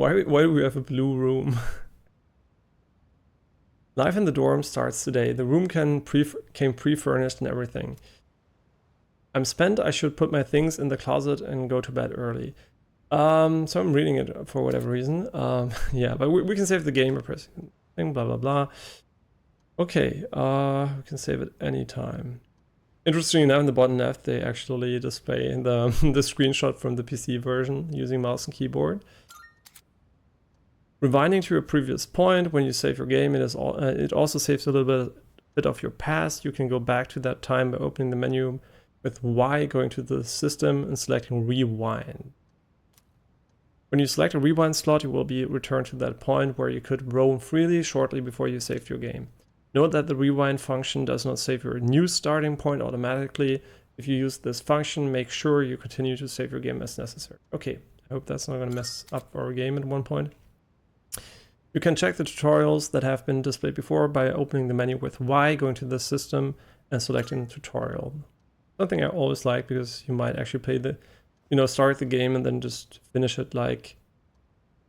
Why do we have a blue room? Life in the dorm starts today. The room came pre-furnished and everything. I'm spent. I should put my things in the closet and go to bed early. So I'm reading it for whatever reason. Yeah, but we can save the game by pressing thing, blah, blah, blah. Okay, we can save it anytime. Interestingly enough, in the bottom left, they actually display the, the screenshot from the PC version using mouse and keyboard. Rewinding to a previous point, when you save your game, it also saves a little bit of your past. You can go back to that time by opening the menu with Y, going to the system and selecting rewind. When you select a rewind slot, you will be returned to that point where you could roam freely shortly before you saved your game. Note that the rewind function does not save your new starting point automatically. If you use this function, make sure you continue to save your game as necessary. Okay, I hope that's not going to mess up our game at one point. You can check the tutorials that have been displayed before by opening the menu with Y, going to the system and selecting the tutorial. Something I always like, because you might actually play the, start the game and then just finish it like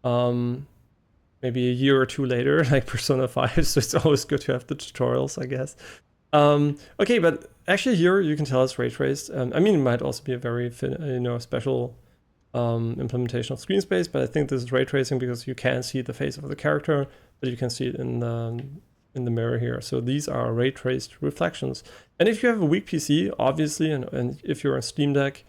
maybe a year or two later, like Persona 5. So it's always good to have the tutorials, I guess. Okay, but actually here you can tell it's ray traced. I mean, it might also be a very special implementation of screen space, but I think this is ray tracing because you can see the face of the character, but you can see it in the mirror here. So these are ray traced reflections. And if you have a weak PC, obviously, and if you're on Steam Deck,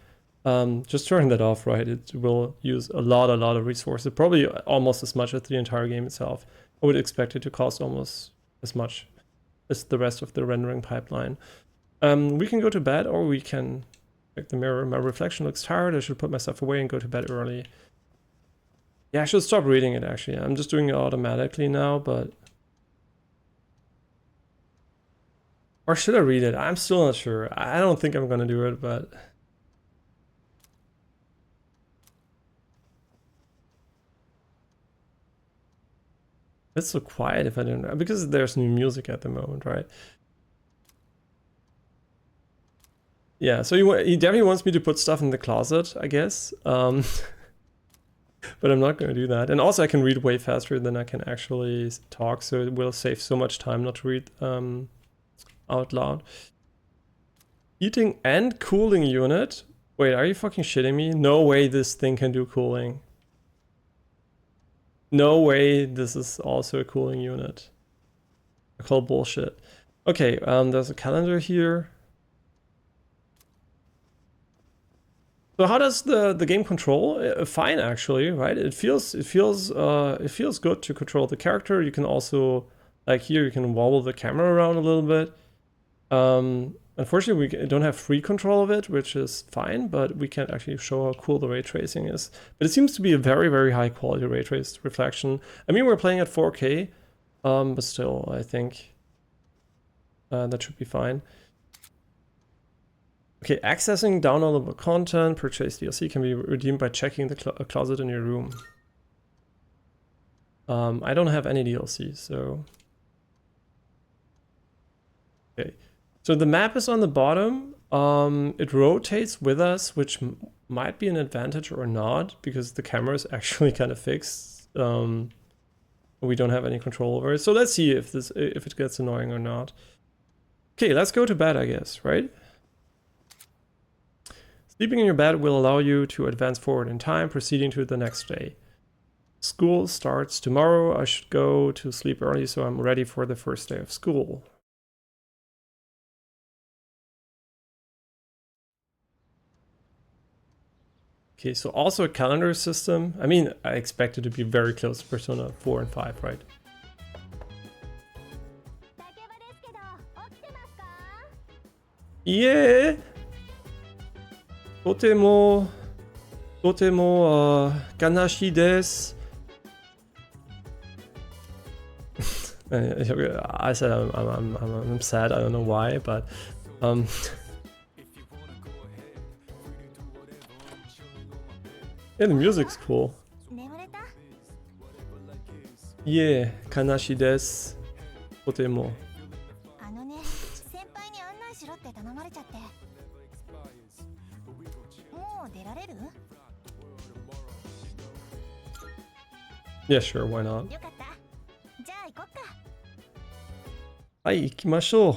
just turn that off, right? It will use a lot of resources, probably almost as much as the entire game itself. I would expect it to cost almost as much as the rest of the rendering pipeline. We can go to bed, or we can check the mirror. My reflection looks tired. I should put myself away and go to bed early. Yeah, I should stop reading it, actually. I'm just doing it automatically now, but... Or should I read it? I'm still not sure. I don't think I'm gonna do it, but... It's so quiet if I don't know, because there's new music at the moment, right? Yeah, so he definitely wants me to put stuff in the closet, I guess. But I'm not going to do that. And also I can read way faster than I can actually talk, so it will save so much time not to read out loud. Heating and cooling unit. Wait, are you fucking shitting me? No way this thing can do cooling. No way this is also a cooling unit. I call bullshit. Okay, there's a calendar here. So how does the game control? Fine, actually, right? It feels good to control the character. You can also, like here, you can wobble the camera around a little bit. Unfortunately, we don't have free control of it, which is fine, but we can actually show how cool the ray tracing is. But it seems to be a very high quality ray traced reflection. I mean, we're playing at 4K, but still, I think that should be fine. Okay, accessing downloadable content, purchase DLC can be redeemed by checking the closet in your room. I don't have any DLC, so... Okay, so the map is on the bottom. It rotates with us, which might be an advantage or not, because the camera is actually kind of fixed. We don't have any control over it. So let's see if it gets annoying or not. Okay, let's go to bed, I guess, right? Sleeping in your bed will allow you to advance forward in time, proceeding to the next day. School starts tomorrow. I should go to sleep early so I'm ready for the first day of school. Okay, so also a calendar system. I mean, I expect it to be very close to Persona 4 and 5, right? Yeah! とても悲しいです。I said I'm sad. I don't know why, but yeah, the music's cool. Yeah, 悲しいです。とても。Yeah, sure, why not? よかった。じゃあ行こっか。はい、行きましょう。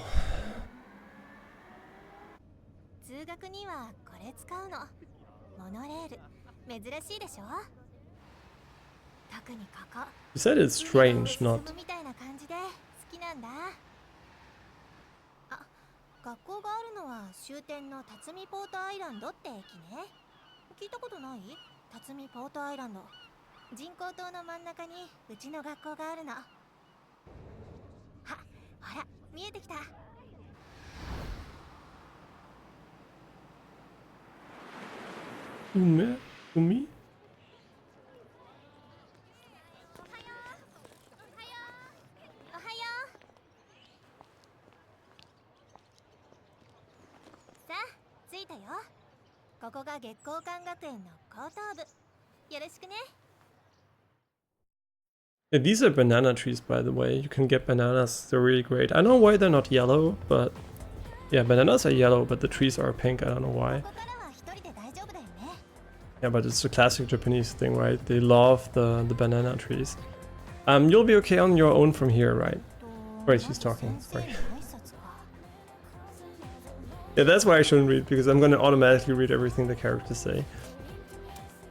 通学にはこれ使うの。モノレール。珍しいでしょ。特にここ。You said it's strange, 海を not. 進むみたいな感じで好きなんだ。あ、学校があるのは終点の辰巳ポートアイランドって駅ね。聞いたことない？辰巳ポートアイランド。人工島の真ん中にうちの学校があるの。あ、ほら、見えてきた。Ume? Umi? おはよう。さあ、着いたよ。ここが月光館学園の高等部。よろしくね。Yeah, these are banana trees, by the way. You can get bananas. They're really great. I don't know why they're not yellow, but yeah, bananas are yellow, but the trees are pink. I don't know why. ここからは一人で大丈夫だよね。Yeah, but it's a classic Japanese thing, right? They love the banana trees. You'll be okay on your own from here, right? Right, she's talking. Sorry. Yeah, that's why I shouldn't read, because I'm gonna automatically read everything the characters say.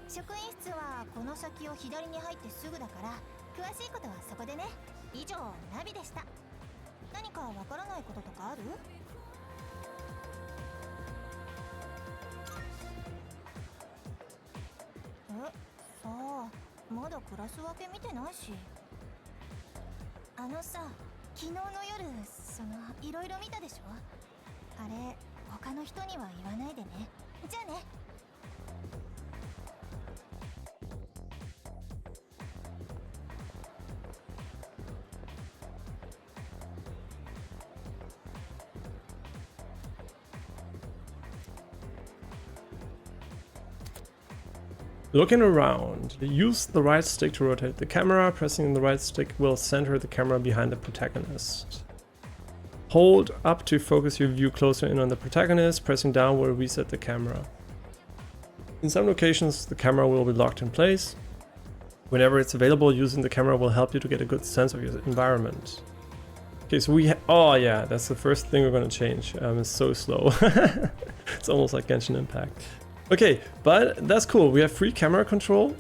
職員室はこの先を左に入ってすぐだから、詳しいことはそこでね。以上、ナビでした。何かわからないこととかある？さあ、まだクラス分け見てないし。あのさ、昨日の夜、いろいろ見たでしょ？あれ、他の人には言わないでね。じゃあね。Looking around, use the right stick to rotate the camera. Pressing the right stick will center the camera behind the protagonist. Hold up to focus your view closer in on the protagonist. Pressing down will reset the camera. In some locations, the camera will be locked in place. Whenever it's available, using the camera will help you to get a good sense of your environment. Okay, so oh yeah, that's the first thing we're gonna change. It's so slow. It's almost like Genshin Impact. Okay, but that's cool. We have free camera control.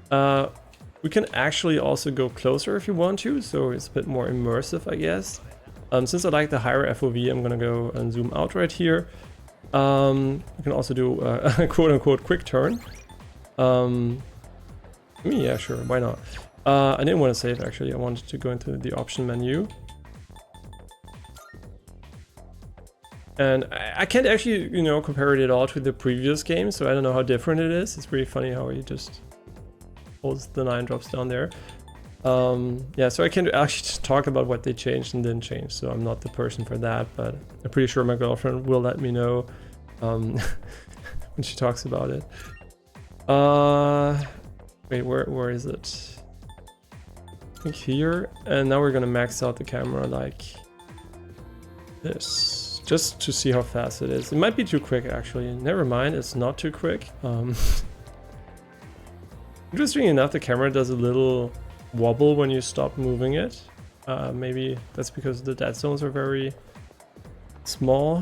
We can actually also go closer if you want to, so it's a bit more immersive, I guess. Since I like the higher FOV, I'm gonna go and zoom out right here. We can also do a quote-unquote quick turn. Yeah, sure, why not? I didn't want to save actually. I wanted to go into the option menu. And I can't actually, compare it at all to the previous game, so I don't know how different it is. It's pretty funny how he just holds the 9 drops down there. Yeah, so I can actually just talk about what they changed and didn't change, so I'm not the person for that, but I'm pretty sure my girlfriend will let me know when she talks about it. Wait, where is it? I think here, and now we're gonna max out the camera like this. Just to see how fast it is. It might be too quick actually. Never mind, it's not too quick. Interesting enough, the camera does a little wobble when you stop moving it. Maybe that's because the dead zones are very small.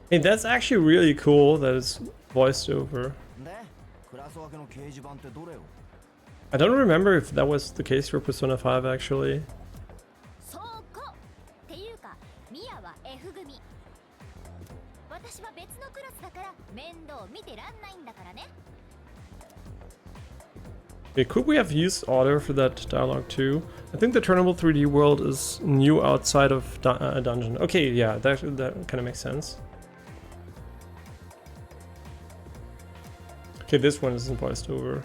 Hey, that's actually really cool that it's voiced over. I don't remember if that was the case for Persona 5 actually. Okay, could we have used order for that dialogue too? I think the turnable 3D world is new outside of a dungeon. Okay, yeah, that kind of makes sense. Okay, this one isn't voiced over.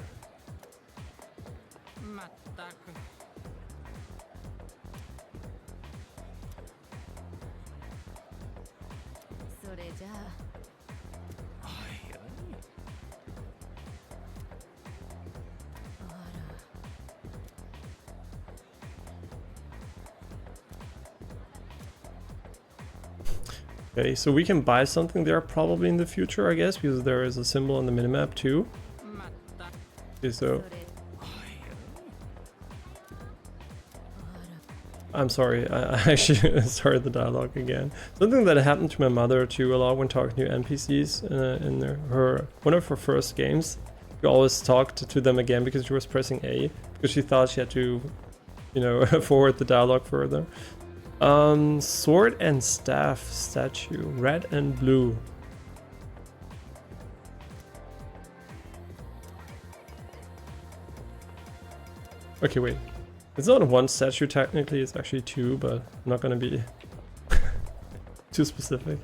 Okay, so we can buy something there probably in the future, I guess, because there is a symbol on the minimap too. Okay, so I'm sorry, I actually started the dialogue again. Something that happened to my mother too a lot when talking to NPCs in one of her first games. We always talked to them again because she was pressing A, because she thought she had to, you know, forward the dialogue further. Sword and staff statue, red and blue. Okay, wait. It's not one statue technically, it's actually two, but I'm not gonna be too specific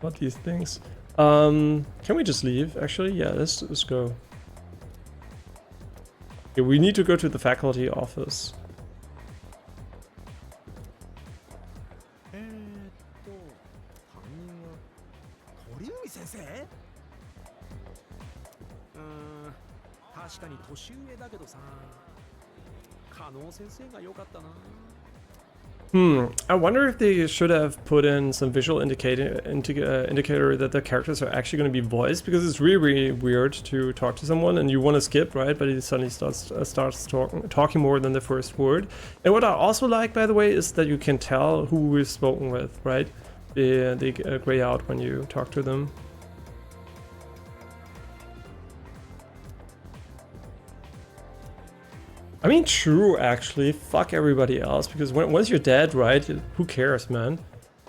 about these things. Can we just leave? Actually, yeah, let's go. Okay, we need to go to the faculty office. I wonder if they should have put in some visual indicator that the characters are actually going to be voiced, because it's really, really weird to talk to someone and you want to skip, right? But he suddenly starts talking more than the first word. And what I also like, by the way, is that you can tell who we've spoken with, right? They gray out when you talk to them. I mean, true, actually. Fuck everybody else, because once you're dead, right? Who cares, man?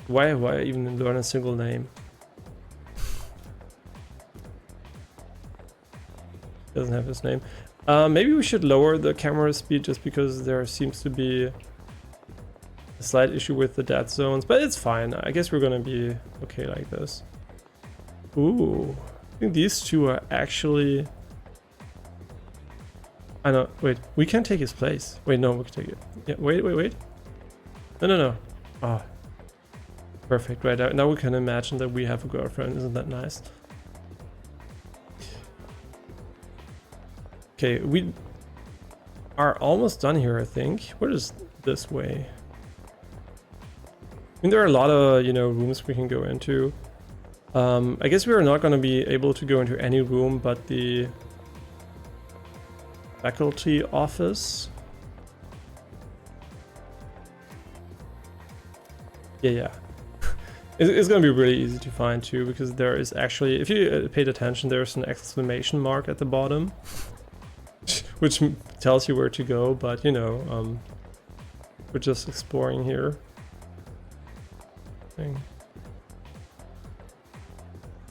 Why even learn a single name? Doesn't have his name. Maybe we should lower the camera speed just because there seems to be a slight issue with the death zones, but it's fine. I guess we're gonna be okay like this. Ooh, I think these two are actually... I know, wait, we can't take his place. Wait, no, we can take it. Yeah, wait. No. Oh, perfect, right. Now we can imagine that we have a girlfriend. Isn't that nice? Okay, we are almost done here, I think. What is this way? I mean, there are a lot of, you know, rooms we can go into. I guess we are not going to be able to go into any room but the faculty office. Yeah. It's gonna be really easy to find too, because there is actually, if you paid attention, there's an exclamation mark at the bottom, which tells you where to go, but you know, we're just exploring here.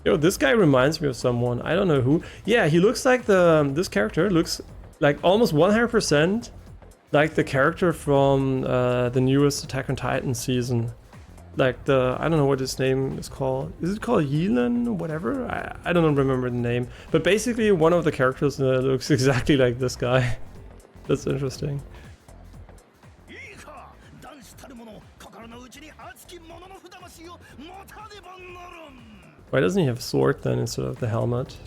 Yo, this guy reminds me of someone, I don't know who. Yeah, he looks like this character looks like almost 100% like the character from the newest Attack on Titan season. Like I don't know what his name is called. Is it called Yelan or whatever? I don't remember the name. But basically one of the characters looks exactly like this guy. That's interesting. Why doesn't he have a sword then instead of the helmet?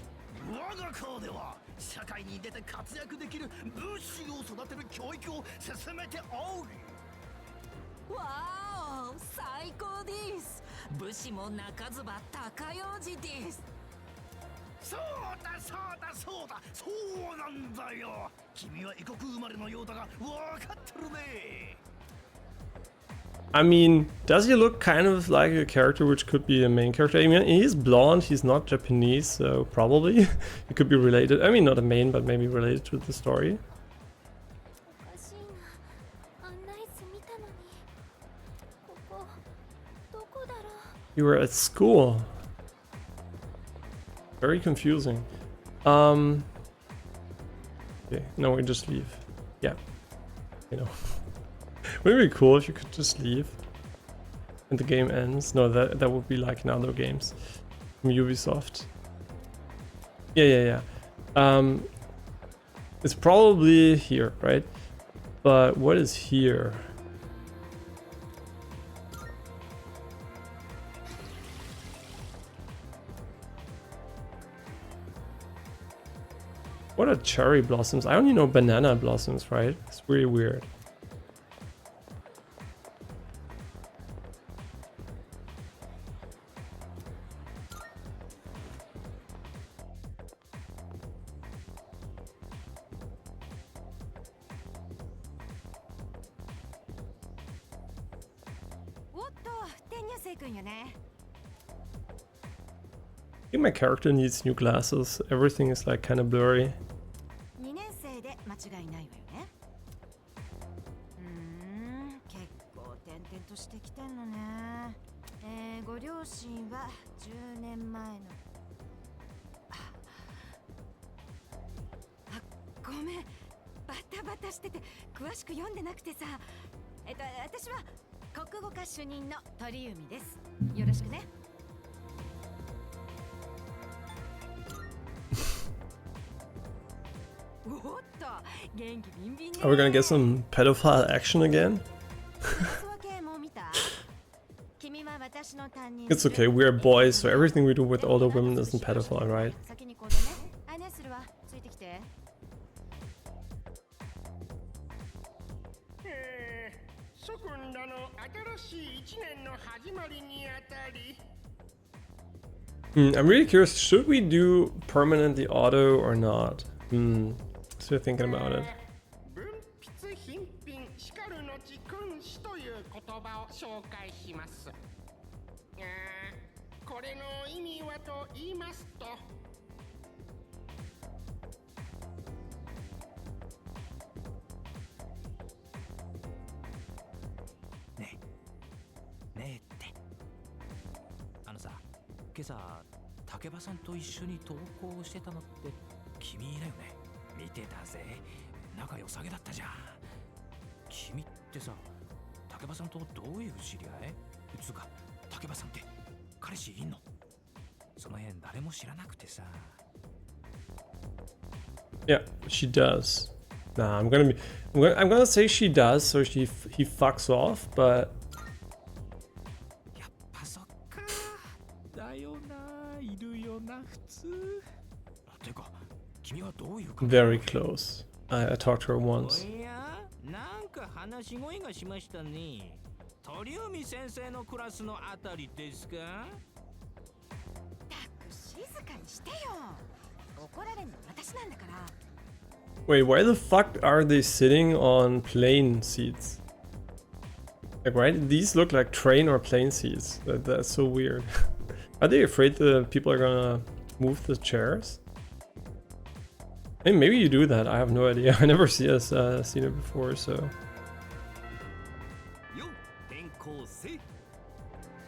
Wow, 最高です。武士も中ずば高用事です。そうなんだよ。君は異国生まれのようだが、わかってるね。I mean, does he look kind of like a character which could be a main character? I mean, he's blonde, he's not Japanese, so probably he could be related. I mean, not a main, but maybe related to the story. You were at school. Very confusing. Okay, no, we just leave. Yeah, you know. Wouldn't it be cool if you could just leave and the game ends? No, that would be like in other games from Ubisoft. Yeah. It's probably here, right? But what is here? What are cherry blossoms? I only know banana blossoms, right? It's really weird. I think my character needs new glasses. Everything is like kind of blurry. 2年生で間違いないわよね。結構転々としてきてんのね。ご両親は10年前の。ごめん。バタバタしてて詳しく読んでなくてさ。私は国語科主任の鳥海です。よろしくね。Are we gonna get some pedophile action again? It's okay, we're boys, so everything we do with older women isn't pedophile, right? I'm really curious, should we do permanently auto or not? Still thinking about it. これの意味はと言いますと、ねえってさ、今朝竹場さんと一緒に投稿してたのって君だよね。見てたぜ、仲良さげだったじゃん。君ってさ、竹場さんとどういう知り合い？つうか竹場さんって彼氏いんの？その辺誰も知らなくてさ。Yeah, she does. Nah, I'm gonna say she does, so he fucks off, but やっぱそっか。だよな、いるよな普通。てか、君はどういう関係？ very close. I talked to her once. おや、なんか話し声がしましたね。鳥海先生のクラスのあたりですか？静かにしてよ。怒られるの私なんだから。Wait, why the fuck are they sitting on plane seats? Like, right? These look like train or plane seats. That's so weird. Are they afraid the people are gonna move the chairs? Hey, maybe you do that. I have no idea. I never seen it before, so.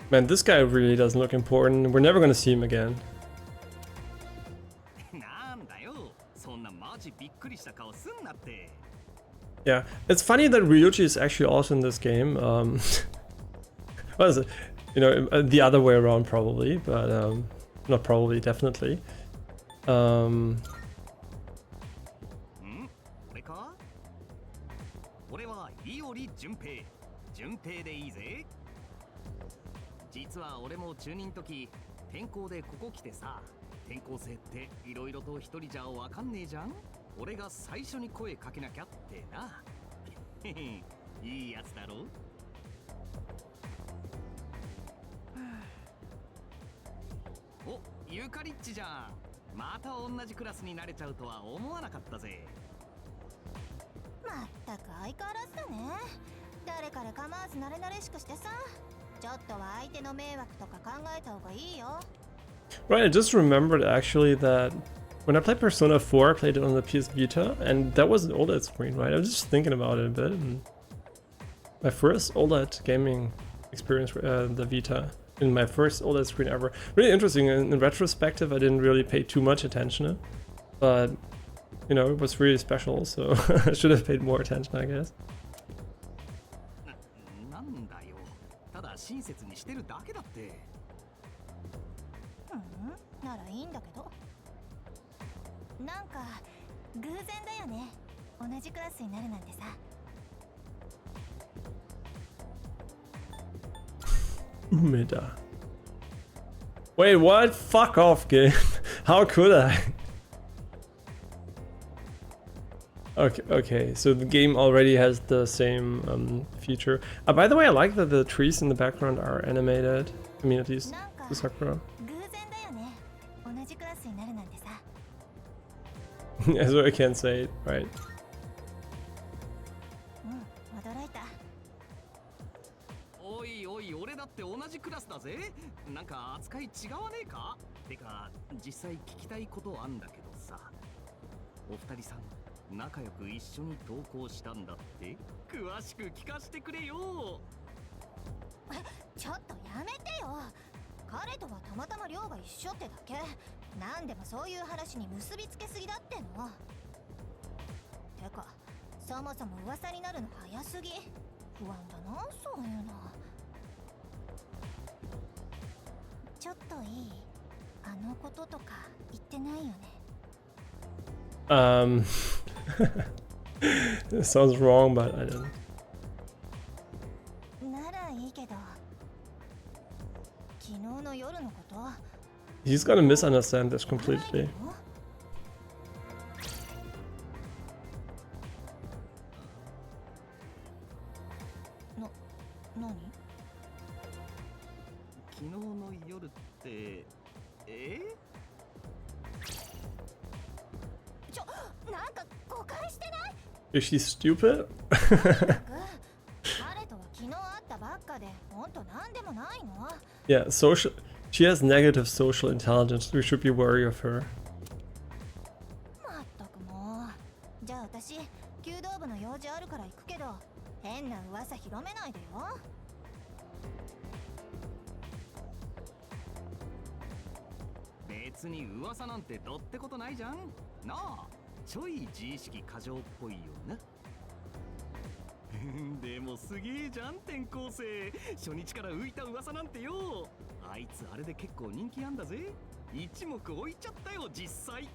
Man, this guy really doesn't look important. We're never gonna see him again. Yeah, it's funny that Ryuji is actually also in this game. What is it? You know, the other way around probably, but not probably, definitely. 実は俺も中任時転校でここ来てさ、転校生っていろいろと一人じゃわかんねえじゃん。俺が最初に声かけなきゃってな。いいやつだろ。お、ユカリッチじゃん。また同じクラスになれちゃうとは思わなかったぜ。まったく相変わらずだね。誰から構わず慣れ慣れしくしてさ。ちょっとは相手の迷惑とか考えた方がいいよ。Right, I just remembered actually that when I played Persona 4, I played it on the PS Vita, and that was an OLED screen, right? I was just thinking about it a bit. And my first OLED gaming experience, the Vita, in my first OLED screen ever. Really interesting. In retrospective, I didn't really pay too much attention, but you know, it was really special, so I should have paid more attention, I guess. なんだよ。ただ親切にしてるだけだって。ならいいんだけど。なんか偶然だよね。同じクラスになるなんてさ。Umeda. Wait, what? Fuck off, game. How could I? Okay, so the game already has the same feature. By the way, I like that the trees in the background are animated. I mean, at least なんか the Sakura. 偶然だよね。同じクラスになるなんてさ。So I can't say it, right? 驚いた。おいおい、俺だって同じクラスだぜ。なんか扱い違わねえか？てか実際聞きたいことあんだけどさ、お二人さん仲良く一緒に登校したんだって？詳しく聞かせてくれよ。ちょっとやめてよ。彼とはたまたま寮が一緒ってだけ。なんでもそういう話に結びつけすぎだっての。てか、そもそも噂になるの早すぎ。不安だな、そういうの。ちょっといい？あのこととか言ってないよね。It sounds wrong, but I didn't. ならいいけど、昨日の夜のこと。He's gonna misunderstand this completely. 何？昨日の夜ってなんか誤解してない？ Is she stupid? 彼とは昨日会ったばっかで、ほんとなんでもないの？ Yeah, social. She has negative social intelligence. We should be wary of her. まったくもう。じゃあ私、弓道部の用事あるから行くけど、変な噂広めないでよ。別に噂なんてどってことないじゃん。なあ、ちょい自意識過剰っぽいよな。でもすげえじゃん転校生。初日から浮いた噂なんてよ。あいつあれで結構人気あんだぜ。一目置いちゃったよ実際。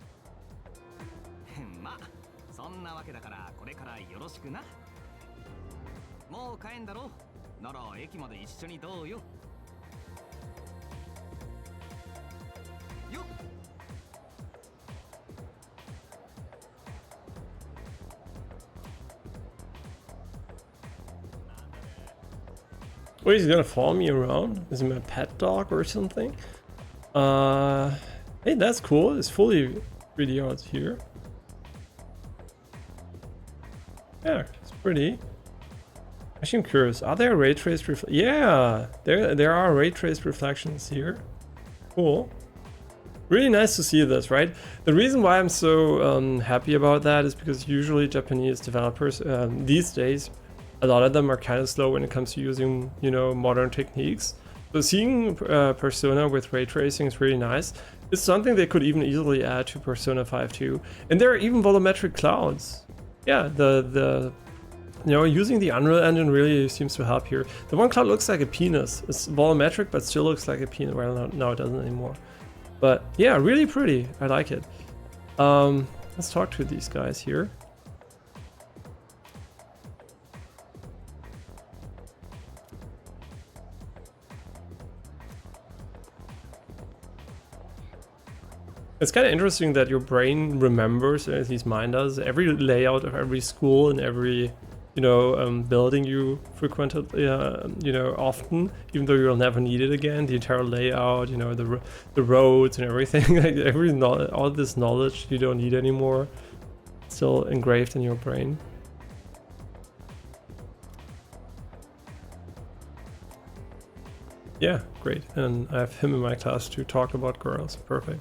まあそんなわけだからこれからよろしくな。もう帰んだろ。なら駅まで一緒にどうよ。よっ。Oh, he's gonna follow me around? Is he my pet dog or something? Hey, that's cool. It's fully 3D out here. Yeah, it's pretty. Actually, I'm curious. Are there ray traced Yeah, there are ray traced reflections here. Cool. Really nice to see this, right? The reason why I'm so happy about that is because usually Japanese developers these days, a lot of them are kind of slow when it comes to using, you know, modern techniques. So seeing Persona with ray tracing is really nice. It's something they could even easily add to Persona 5 too. And there are even volumetric clouds. Yeah, the you know, using the Unreal Engine really seems to help here. The one cloud looks like a penis. It's volumetric, but still looks like a penis. Well, no, it doesn't anymore. But yeah, really pretty. I like it. Let's talk to these guys here. It's kind of interesting that your brain remembers, at least mine does, every layout of every school and every, you know, building you frequented, you know, often, even though you'll never need it again. The entire layout, you know, the roads and everything, like all this knowledge you don't need anymore, still engraved in your brain. Yeah, great. And I have him in my class to talk about girls. Perfect.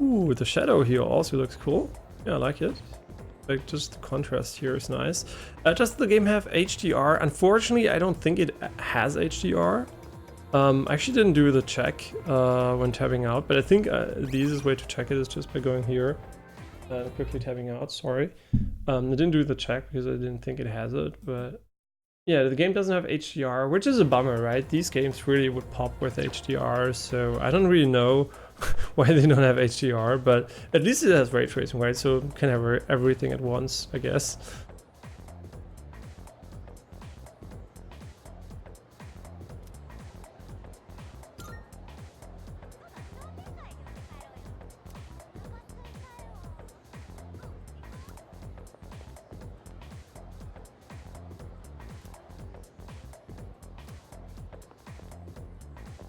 Ooh, the shadow here also looks cool. Yeah, I like it. Like, just the contrast here is nice. Does the game have HDR? Unfortunately, I don't think it has HDR. I actually didn't do the check when tabbing out, but I think the easiest way to check it is just by going here and quickly tabbing out. Sorry. I didn't do the check because I didn't think it has it, but yeah, the game doesn't have HDR, which is a bummer, right? These games really would pop with HDR, so I don't really know why they don't have HDR, but at least it has ray tracing, right? So it can have everything at once, I guess.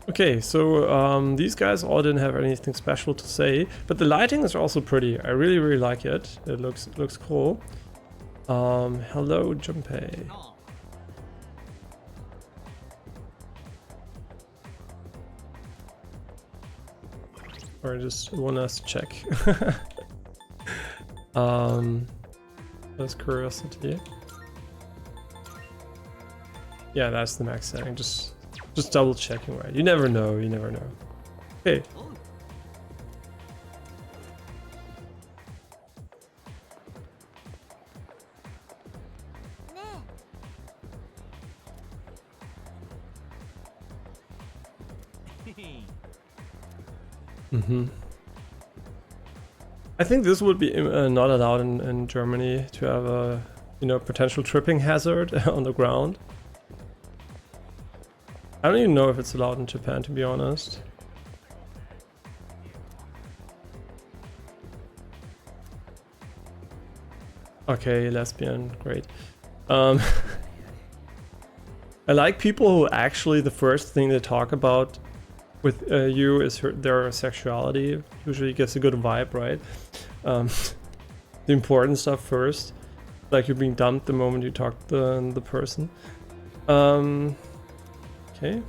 Okay, so these guys all didn't have anything special to say, but the lighting is also pretty. I really like it. It looks cool. Hello, Junpei. Or just one last check. That's curiosity. Yeah, that's the max setting. Just double checking, right? You never know. You never know. Okay. I think this would be not allowed in Germany to have a, you know, potential tripping hazard on the ground. I don't even know if it's allowed in Japan, to be honest. Okay, lesbian, great. I like people who actually the first thing they talk about with you is their sexuality. Usually gets a good vibe, right? The important stuff first. Like you're being dumped the moment you talk to the person. Okay.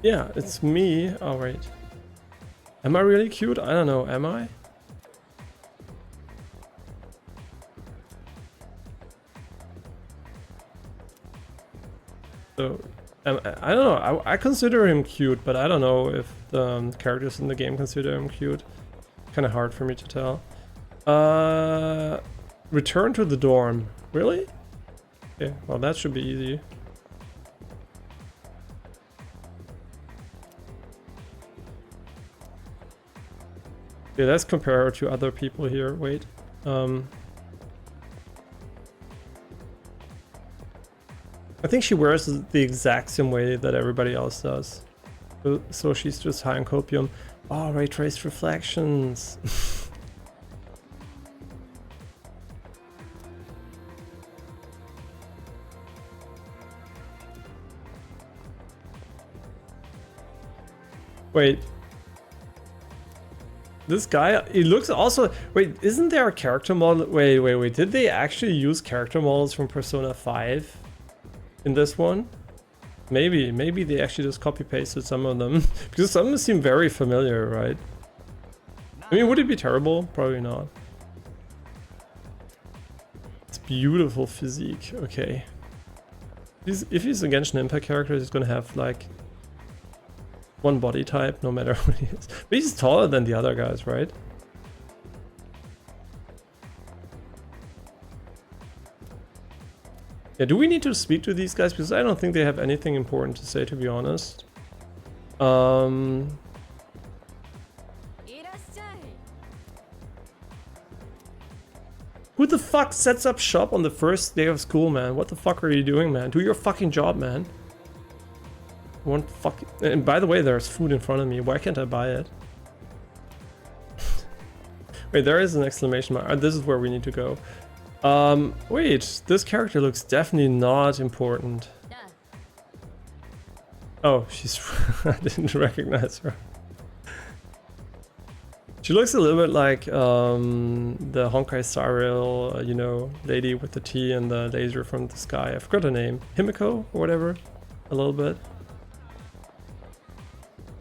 Yeah, it's me. Oh, right. Am I really cute? I don't know. Am I? So, I don't know. I consider him cute, but I don't know if the characters in the game consider him cute. Kind of hard for me to tell. Return to the dorm. Really? Okay, well that should be easy. Okay, let's compare her to other people here. Wait. I think she wears the exact same way that everybody else does. So she's just high on copium. Oh, ray traced reflections. Wait. This guy, he looks also... Wait, isn't there a character model? Wait. Did they actually use character models from Persona 5 in this one? Maybe they actually just copy-pasted some of them. Because some of them seem very familiar, right? I mean, would it be terrible? Probably not. It's beautiful physique. Okay. If he's a Genshin Impact character, he's gonna have, like, one body type, no matter what he is. But he's taller than the other guys, right? Yeah, do we need to speak to these guys? Because I don't think they have anything important to say, to be honest. Who the fuck sets up shop on the first day of school, man? What the fuck are you doing, man? Do your fucking job, man. One fucking... And by the way, there's food in front of me. Why can't I buy it? Wait, there is an exclamation mark. This is where we need to go. Wait, this character looks definitely not important. Oh, she's... I didn't recognize her. She looks a little bit like the Honkai Star Rail, you know, lady with the T and the laser from the sky. I forgot her name. Himiko or whatever. A little bit.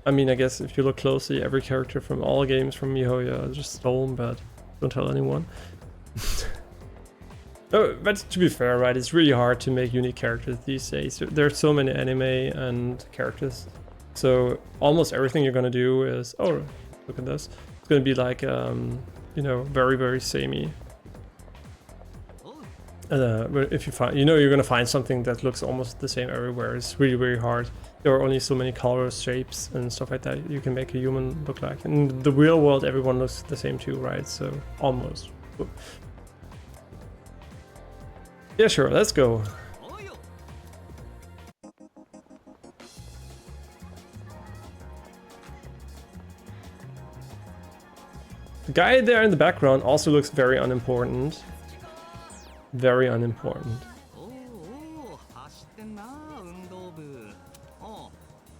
I mean, I guess if you look closely, every character from all games from MiHoYo is just stolen, but don't tell anyone. Oh, but to be fair, right, it's really hard to make unique characters these days. There are so many anime and characters. So almost everything you're gonna do is... Oh, look at this. It's gonna be like, you know, very samey. But if you find... You know you're gonna find something that looks almost the same everywhere. It's really hard. There are only so many colors, shapes, and stuff like that you can make a human look like. In the real world, everyone looks the same too, right? So, almost. Yeah, sure, let's go. The guy there in the background also looks very unimportant. very unimportant. おお走ってんな運動部。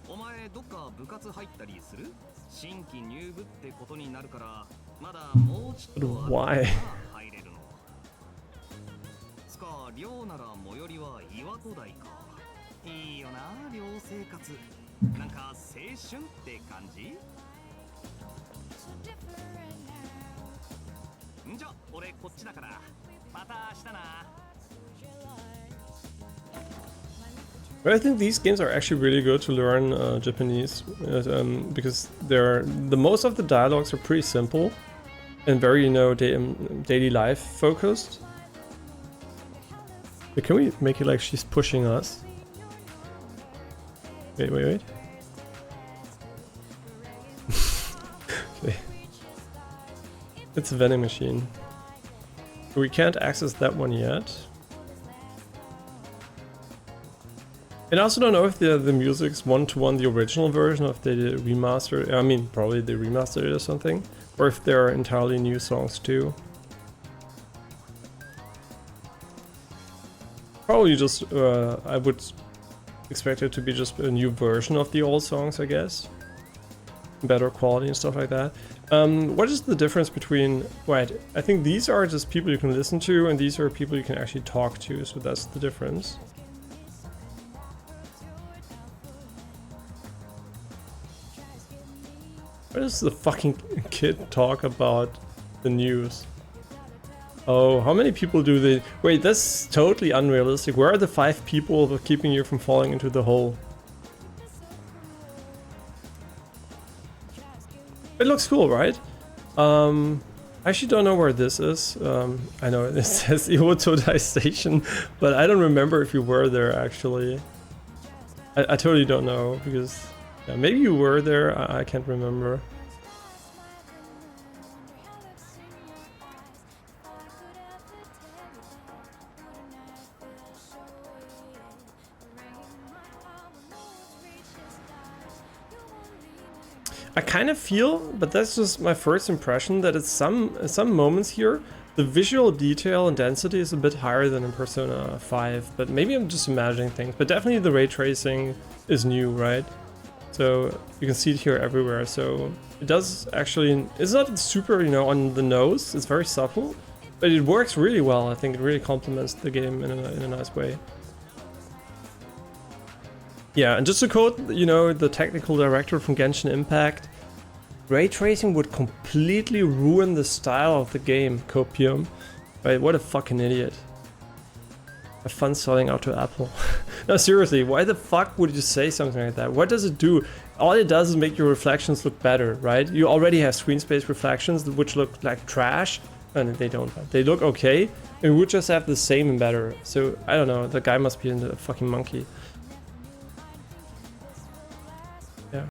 お前どっか部活入ったりする？新規入部ってことになるからまだもうちょっ But とある why? から入れるの。つか寮なら最寄りは岩戸台か。いいよな寮生活。なんか青春って感じ？んじゃ俺こっちだからまた明日な。 But I think these games are actually really good to learn Japanese because they're the most of the dialogues are pretty simple and very daily life focused. But can we make it like she's pushing us? Wait. Okay. It's a vending machine. We can't access that one yet. And I also don't know if the music's one-to-one the original version, or if they did remaster. I mean, probably they remastered it or something, or if there are entirely new songs too. Probably just, I would expect it to be just a new version of the old songs, I guess. Better quality and stuff like that. What is the difference between... Right, I think these are just people you can listen to, and these are people you can actually talk to, so that's the difference. Why does the fucking kid talk about the news? Oh, how many people do they... Wait, that's totally unrealistic. Where are the 5 people that are keeping you from falling into the hole? It looks cool, right? I actually don't know where this is. I know it says Iwotodai Station, but I don't remember if you were there actually. I totally don't know because... Yeah, maybe you were there, I can't remember. I kind of feel, but that's just my first impression, that at some moments here, the visual detail and density is a bit higher than in Persona 5, but maybe I'm just imagining things. But definitely the ray tracing is new, right? So you can see it here everywhere. So it does actually, it's not super, on the nose. It's very subtle, but it works really well. I think it really complements the game in a nice way. Yeah, and just to quote, the technical director from Genshin Impact, ray tracing would completely ruin the style of the game, Copium. Right, what a fucking idiot. Have fun selling out to Apple. No, seriously, why the fuck would you say something like that? What does it do? All it does is make your reflections look better, right? You already have screen space reflections which look like trash, and they don't. They look okay, and we would just have the same and better. So, I don't know, the guy must be a fucking monkey.